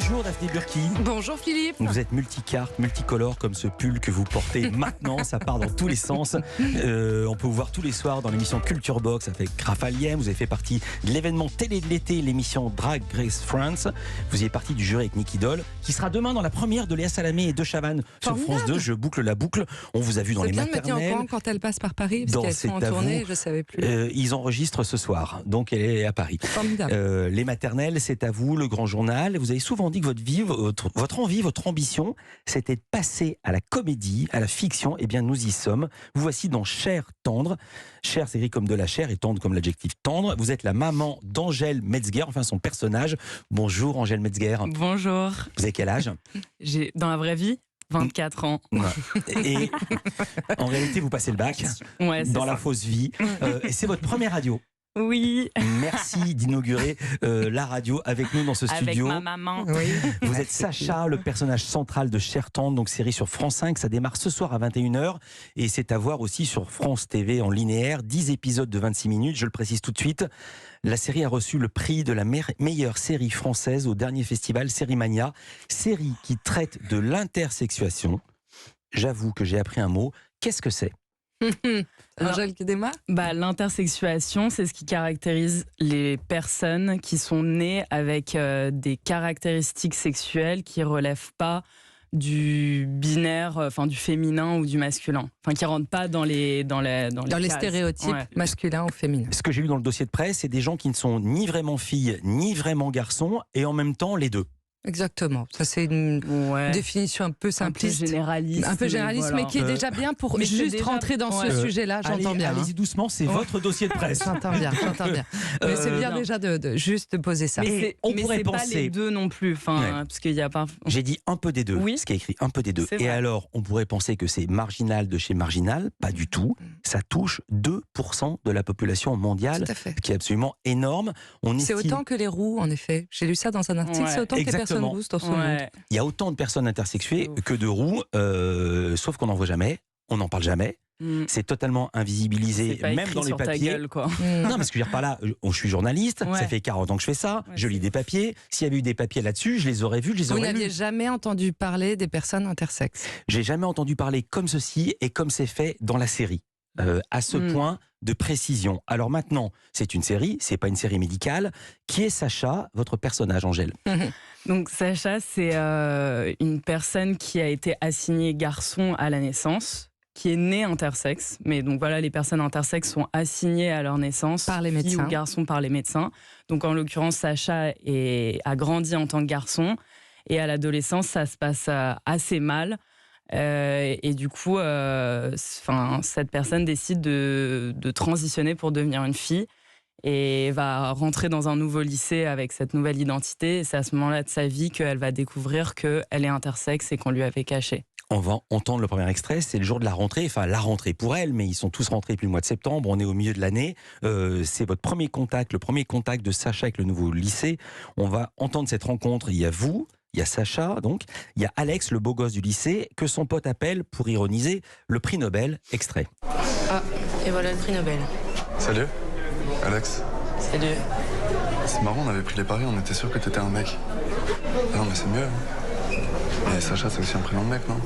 Bonjour Daphné Burki. Bonjour Philippe. Vous êtes multicarte, multicolore comme ce pull que vous portez maintenant, ça part dans tous les sens. On peut vous voir tous les soirs dans l'émission Culture Box avec Rafalien. Vous avez fait partie de l'événement télé de l'été, l'émission Drag Race France. Vous y êtes partie du jury avec Nicky Doll, qui sera demain dans la première de Léa Salamé et de Chavannes sur France 2. Je boucle la boucle. On vous a vu dans les maternelles. C'est bien de me tenir au courant quand elle passe par Paris, parce qu'elles sont en tournée, je ne savais plus. Ils enregistrent ce soir, donc elle est à Paris. Formidable. Les maternelles, c'est à vous, le grand journal. Vous avez souvent dit que votre envie, votre ambition, c'était de passer à la comédie, à la fiction. Eh bien, nous y sommes. Vous voici dans Cher tendre. Cher, c'est écrit comme de la chair et tendre comme l'adjectif tendre. Vous êtes la maman d'Angèle Metzger, enfin son personnage. Bonjour Angèle Metzger. Bonjour. Vous avez quel âge? J'ai, dans la vraie vie, 24 ans. Ouais. Et en réalité, vous passez le bac dans la fausse vie. Et c'est votre première radio. Oui. Merci d'inaugurer la radio avec nous dans ce studio. Avec ma maman. Oui. Vous êtes Sacha, le personnage central de Cher tendre, donc série sur France 5. Ça démarre ce soir à 21h et c'est à voir aussi sur France TV en linéaire. 10 épisodes de 26 minutes, je le précise tout de suite. La série a reçu le prix de la meilleure série française au dernier festival Sérimania. Série qui traite de l'intersexuation. J'avoue que j'ai appris un mot. Qu'est-ce que c'est ? Angèle qui démarre. L'intersexuation, c'est ce qui caractérise les personnes qui sont nées avec des caractéristiques sexuelles qui ne relèvent pas du binaire, enfin du féminin ou du masculin, enfin qui rentrent pas dans les stéréotypes masculins ou féminins. Ce que j'ai lu dans le dossier de presse, c'est des gens qui ne sont ni vraiment filles ni vraiment garçons et en même temps les deux. Exactement. Ça, c'est une définition un peu simpliste. Un peu généraliste, mais qui est déjà bien pour juste rentrer dans ce sujet-là. J'entends bien. Allez-y doucement, c'est votre dossier de presse. J'entends bien. Mais c'est bien déjà de juste poser ça. Mais on pourrait penser. C'est pas les deux non plus. Parce qu'il y a pas. J'ai dit un peu des deux. Oui. Ce qui est écrit, un peu des deux. C'est Et vrai. alors, on pourrait penser que c'est marginal de chez marginal. Pas du tout. Ça touche 2% de la population mondiale. Tout à fait. Ce qui est absolument énorme. C'est autant que les roux, en effet. J'ai lu ça dans un article. C'est autant que les personnes rousses dans ce monde. Il y a autant de personnes intersexuées que de roux, sauf qu'on n'en voit jamais, on n'en parle jamais. C'est totalement invisibilisé, même dans les papiers. Gueule, quoi. Non, mais ce que je veux dire par là, je suis journaliste, ça fait 40 ans que je fais ça, je lis des papiers. S'il y avait eu des papiers là-dessus, je les aurais vus, je les aurais lus. Vous n'aviez jamais entendu parler des personnes intersexes? J'ai jamais entendu parler comme ceci et comme c'est fait dans la série. À ce point de précision. Alors maintenant, c'est une série, c'est pas une série médicale. Qui est Sacha, votre personnage, Angèle? Donc Sacha, c'est une personne qui a été assignée garçon à la naissance, qui est née intersexe. Mais donc voilà, les personnes intersexes sont assignées à leur naissance par les filles médecins ou garçons par les médecins. Donc en l'occurrence, Sacha a grandi en tant que garçon et à l'adolescence, ça se passe assez mal. Et du coup, cette personne décide de transitionner pour devenir une fille et va rentrer dans un nouveau lycée avec cette nouvelle identité. Et c'est à ce moment-là de sa vie qu'elle va découvrir qu'elle est intersexe et qu'on lui avait caché. On va entendre le premier extrait, c'est le jour de la rentrée, enfin la rentrée pour elle, mais ils sont tous rentrés depuis le mois de septembre, on est au milieu de l'année. C'est votre premier contact, le premier contact de Sacha avec le nouveau lycée. On va entendre cette rencontre, il y a vous, il y a Sacha, donc, il y a Alex, le beau gosse du lycée, que son pote appelle, pour ironiser, le prix Nobel. Extrait. Ah, et voilà le prix Nobel. Salut, Alex. Salut. C'est marrant, on avait pris les paris, on était sûr que t'étais un mec. Ah non, mais c'est mieux. Et Sacha, c'est aussi un prénom de mec, non?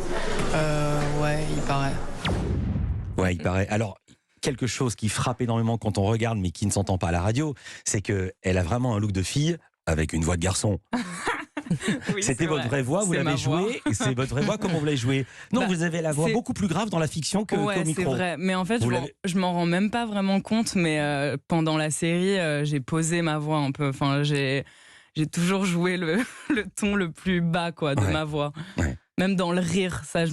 Ouais, il paraît. Ouais, il paraît. Alors, quelque chose qui frappe énormément quand on regarde, mais qui ne s'entend pas à la radio, c'est qu'elle a vraiment un look de fille avec une voix de garçon. Oui, c'était votre vraie voix, vous l'avez jouée. C'est votre vraie voix, comment vous l'avez jouée? Non, vous avez la voix beaucoup plus grave dans la fiction qu'au micro. C'est vrai, mais en fait, je m'en rends même pas vraiment compte, mais pendant la série, j'ai posé ma voix un peu. Enfin, j'ai toujours joué le ton le plus bas de ma voix. Ouais. Même dans le rire, parce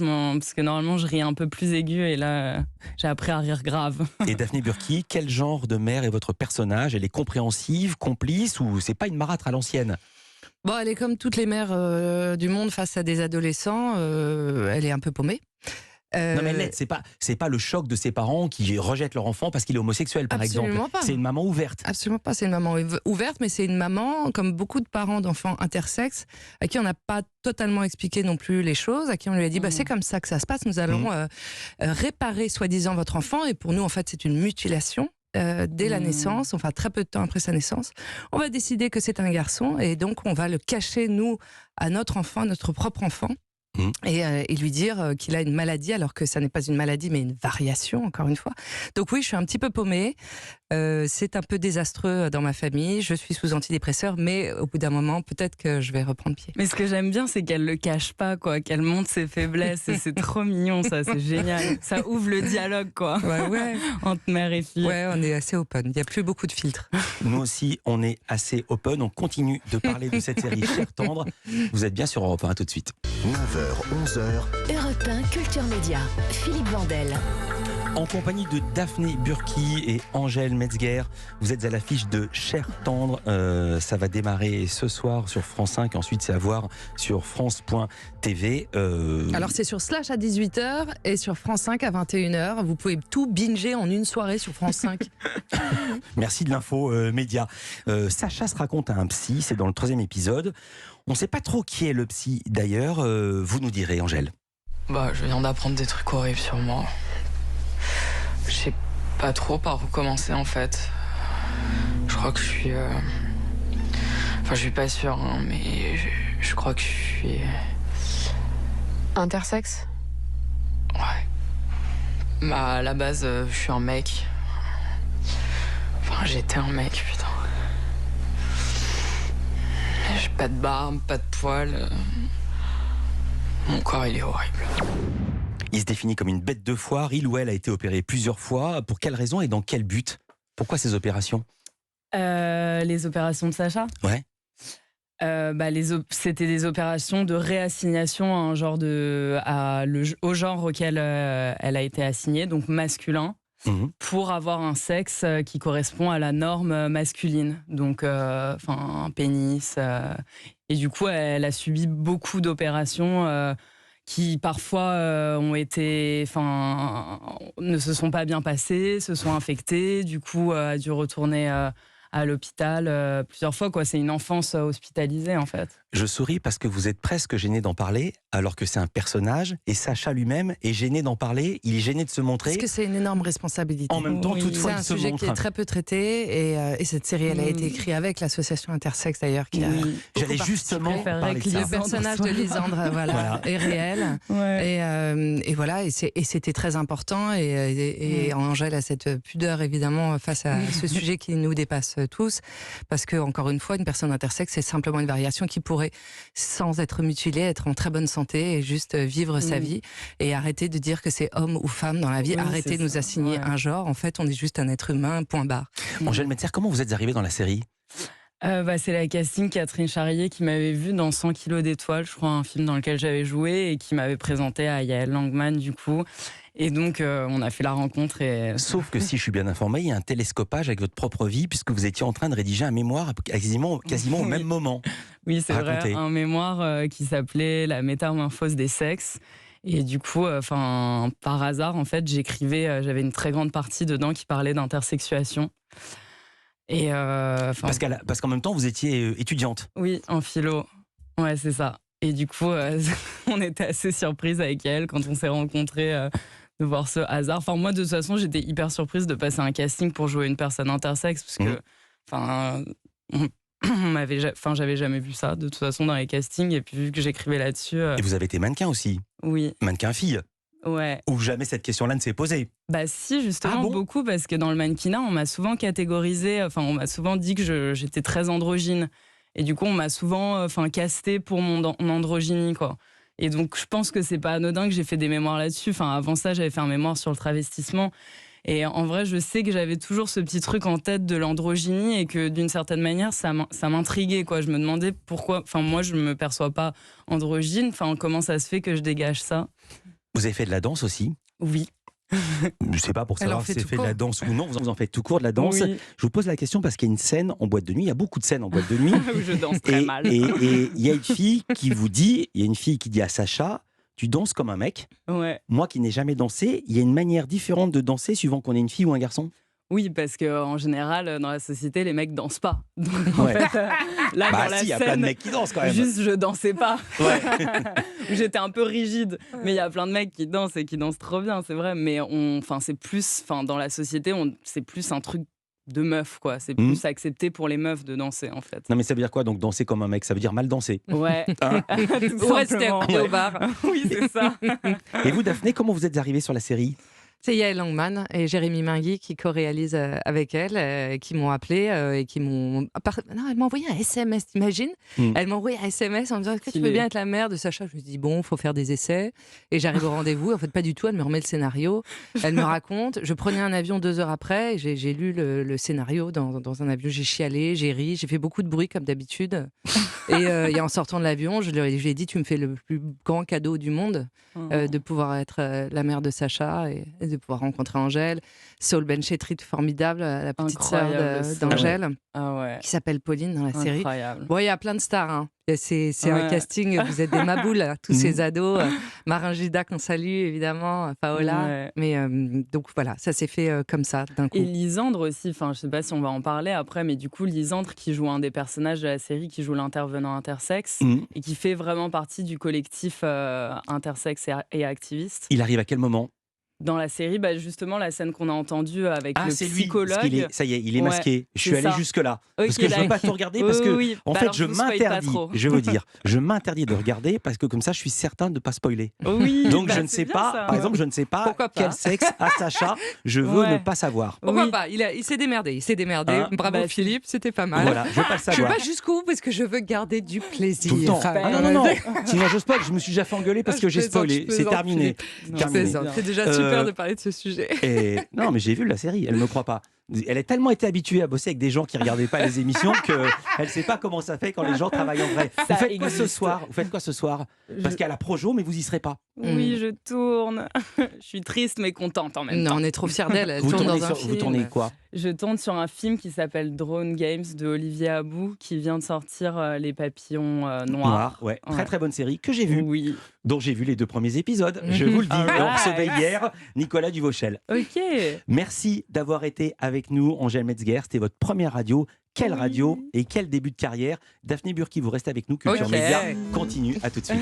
que normalement, je ris un peu plus aigu, et là, j'ai appris à rire grave. Et Daphné Burki, quel genre de mère est votre personnage? Elle est compréhensive, complice, ou c'est pas une marâtre à l'ancienne? Bon, elle est comme toutes les mères du monde face à des adolescents. Elle est un peu paumée. Non mais l'aide, c'est pas le choc de ses parents qui rejettent leur enfant parce qu'il est homosexuel, par exemple. Pas. C'est une maman ouverte. Absolument pas, c'est une maman ouverte, mais c'est une maman, comme beaucoup de parents d'enfants intersexes, à qui on n'a pas totalement expliqué non plus les choses, à qui on lui a dit c'est comme ça que ça se passe, nous allons réparer soi-disant votre enfant, et pour nous en fait c'est une mutilation. dès la naissance, enfin très peu de temps après sa naissance, on va décider que c'est un garçon et donc on va le cacher, nous, à notre enfant, à notre propre enfant. Et lui dire qu'il a une maladie alors que ça n'est pas une maladie mais une variation, encore une fois. Donc oui, je suis un petit peu paumée, c'est un peu désastreux dans ma famille, je suis sous antidépresseur, mais au bout d'un moment peut-être que je vais reprendre pied. Mais ce que j'aime bien, c'est qu'elle le cache pas, quoi, qu'elle montre ses faiblesses, et c'est trop mignon, ça, c'est génial. Ça ouvre le dialogue, quoi, Ouais. entre mère et fille. Ouais, on est assez open, il n'y a plus beaucoup de filtres. Nous aussi, on est assez open. On continue de parler de cette série Cher Tendre. Vous êtes bien sur Europe 1, à tout de suite. 9h, 11h. Europe 1 Culture Média, Philippe Vandel. En compagnie de Daphné Burki et Angèle Metzger, vous êtes à l'affiche de Cher Tendre. Ça va démarrer ce soir sur France 5, ensuite c'est à voir sur France.tv. Alors c'est sur Slash à 18h et sur France 5 à 21h. Vous pouvez tout binger en une soirée sur France 5. Merci de l'info média. Sacha se raconte à un psy, c'est dans le 3e épisode. On ne sait pas trop qui est le psy d'ailleurs, vous nous direz, Angèle. Bah, je viens d'apprendre des trucs horribles sur moi. Je sais pas trop par où commencer en fait. Je crois que je suis. Enfin, je suis pas sûre, hein, mais je crois que je suis. Intersexe? Ouais. Bah, à la base, je suis un mec. Enfin, j'étais un mec, putain. J'ai pas de barbe, pas de poils. Mon corps, il est horrible. Il se définit comme une bête de foire. Il ou elle a été opéré plusieurs fois. Pour quelle raison et dans quel but? Pourquoi ces opérations? Les opérations de Sacha? Ouais. C'était des opérations de réassignation à un genre au genre auquel elle a été assignée, donc masculin, pour avoir un sexe qui correspond à la norme masculine, donc un pénis. Et du coup, elle a subi beaucoup d'opérations qui parfois ne se sont pas bien passées, se sont infectées, du coup a dû retourner à l'hôpital plusieurs fois, quoi. C'est une enfance hospitalisée en fait. Je souris parce que vous êtes presque gêné d'en parler, alors que c'est un personnage, et Sacha lui-même est gêné d'en parler, il est gêné de se montrer. Parce que c'est une énorme responsabilité. En même temps, toutefois, il se c'est un sujet montre. qui est très peu traité, et cette série, elle a été écrite avec l'association Intersexe d'ailleurs, qui a J'allais justement parler de ça. Le personnage de Lisandre, voilà, est réel, et voilà, et c'était très important, et Angèle a cette pudeur évidemment face à ce sujet qui nous dépasse tous, parce que encore une fois, une personne intersexe, c'est simplement une variation qui pourrait, sans être mutilée, être en très bonne santé et juste vivre sa vie, et arrêter de dire que c'est homme ou femme dans la vie, arrêter de nous assigner un genre. En fait, on est juste un être humain, point barre. Angèle Metzger, comment vous êtes arrivée dans la série? C'est la casting Catherine Charrier qui m'avait vue dans 100 kilos d'étoiles, je crois, un film dans lequel j'avais joué, et qui m'avait présenté à Yael Langman du coup. Et donc, on a fait la rencontre. Sauf que si je suis bien informé, il y a un télescopage avec votre propre vie, puisque vous étiez en train de rédiger un mémoire quasiment au même moment. Oui, c'est vrai, un mémoire qui s'appelait La métamorphose des sexes. Et du coup, par hasard, en fait, j'avais une très grande partie dedans qui parlait d'intersexuation. Et parce qu'en même temps, vous étiez étudiante. Oui, en philo. Ouais, c'est ça. Et du coup, on était assez surprise avec elle quand on s'est rencontrés, de voir ce hasard. Enfin, moi, de toute façon, j'étais hyper surprise de passer un casting pour jouer une personne intersexe, parce que, j'avais jamais vu ça, de toute façon, dans les castings. Et puis, vu que j'écrivais là-dessus. Et vous avez été mannequin aussi? Oui. Mannequin fille? Ouais. Ou jamais cette question-là ne s'est posée? Bah si, justement, beaucoup, parce que dans le mannequinat, on m'a souvent catégorisé, on m'a souvent dit que j'étais très androgyne. Et du coup, on m'a souvent casté pour mon androgynie, quoi. Et donc, je pense que c'est pas anodin que j'ai fait des mémoires là-dessus. Avant ça, j'avais fait un mémoire sur le travestissement. Et en vrai, je sais que j'avais toujours ce petit truc en tête de l'androgynie, et que d'une certaine manière, ça m'intriguait, quoi. Je me demandais pourquoi. Moi, je me perçois pas androgyne. Comment ça se fait que je dégage ça? Vous avez fait de la danse aussi? Oui. Je sais pas pour savoir si c'est fait de la danse ou non. Vous en faites tout court de la danse. Oui. Je vous pose la question parce qu'il y a une scène en boîte de nuit. Il y a beaucoup de scènes en boîte de nuit. Où je danse très mal. Et il y a une fille qui dit à Sacha, tu danses comme un mec. Ouais. Moi qui n'ai jamais dansé, il y a une manière différente de danser suivant qu'on est une fille ou un garçon? Oui, parce qu'en général, dans la société, les mecs dansent pas. Donc, en Ouais. fait, là, Bah dans la si, il y a plein de scène, mecs qui dansent quand même. juste, je dansais pas. Ouais. J'étais un peu rigide. Mais il y a plein de mecs qui dansent et qui dansent trop bien, c'est vrai. Mais c'est plus, dans la société, c'est plus un truc de meuf, quoi. C'est plus accepté pour les meufs de danser, en fait. Non mais ça veut dire quoi donc danser comme un mec? Ça veut dire mal danser. Ouais. Hein Tout Ou rester simplement. au bar. Oui, c'est ça. Et vous Daphné, comment vous êtes arrivée sur la série? C'est Yael Langman et Jérémy Mingui qui co-réalisent avec elle, qui m'ont appelé et qui m'ont. Non, elle m'a envoyé un SMS, t'imagines? Elle m'a envoyé un SMS en me disant est-ce que tu veux bien être la mère de Sacha? Je me dis bon, il faut faire des essais. Et j'arrive au rendez-vous. En fait, pas du tout. Elle me remet le scénario. Elle me raconte. Je prenais un avion 2 heures après. Et j'ai lu le scénario dans un avion. J'ai chialé, j'ai ri, j'ai fait beaucoup de bruit comme d'habitude. Et en sortant de l'avion, je lui ai dit tu me fais le plus grand cadeau du monde de pouvoir être la mère de Sacha et de pouvoir rencontrer Angèle. Saul Benchetrit, formidable, la petite sœur d'Angèle, qui s'appelle Pauline dans la série. Bon, il y a plein de stars. Hein. C'est un casting, vous êtes des maboules, tous ces ados. Marin Gida qu'on salue, évidemment, Paola. Ouais. Mais donc voilà, ça s'est fait comme ça, d'un coup. Et Lisandre aussi, je sais pas si on va en parler après, mais du coup, Lisandre qui joue un des personnages de la série, qui joue l'intervenant intersexe, et qui fait vraiment partie du collectif intersexe et activiste. Il arrive à quel moment? Dans la série, justement, la scène qu'on a entendue avec le psychologue. Lui, ça y est, il est masqué. Je suis allé jusque-là. Parce que je ne veux pas tout regarder. Parce que, en fait, je m'interdis. Je veux dire, je m'interdis de regarder parce que comme ça, je suis certain de ne pas spoiler. Oui, donc, je ne sais pas, par exemple, je ne sais pas quel sexe a Sacha. Je veux ne pas savoir. Pourquoi pas? Il s'est démerdé. Il s'est démerdé. Bravo, Philippe, c'était pas mal. Voilà, je veux pas le savoir. Je ne sais pas jusqu'où parce que je veux garder du plaisir. Tout le temps. Non. Sinon, je spoil. Je me suis déjà fait engueuler parce que j'ai spoilé. C'est terminé. C'est déjà super de parler de ce sujet. Et non, mais j'ai vu la série, elle ne me croit pas. Elle a tellement été habituée à bosser avec des gens qui ne regardaient pas les émissions qu'elle ne sait pas comment ça fait quand les gens travaillent en vrai. Vous faites quoi ce soir? Parce qu'il y a la Projo, mais vous y serez pas. Oui, je tourne. Je suis triste mais contente en même temps. Non, on est trop fiers d'elle. Elle vous tourne tournez dans un film. Vous tournez quoi? Je tourne sur un film qui s'appelle Drone Games de Olivier Abou, qui vient de sortir Les Papillons Noirs. Ouais. Très très bonne série que j'ai vue. Oui. Dont j'ai vu les 2 premiers épisodes. Je vous le dis. On recevait hier Nicolas Duvauchel. Ok. Merci d'avoir été avec nous, Angèle Metzger. C'était votre première radio. Quelle radio et quel début de carrière. Daphné Burki, vous restez avec nous. Culture Média continue. À tout de suite.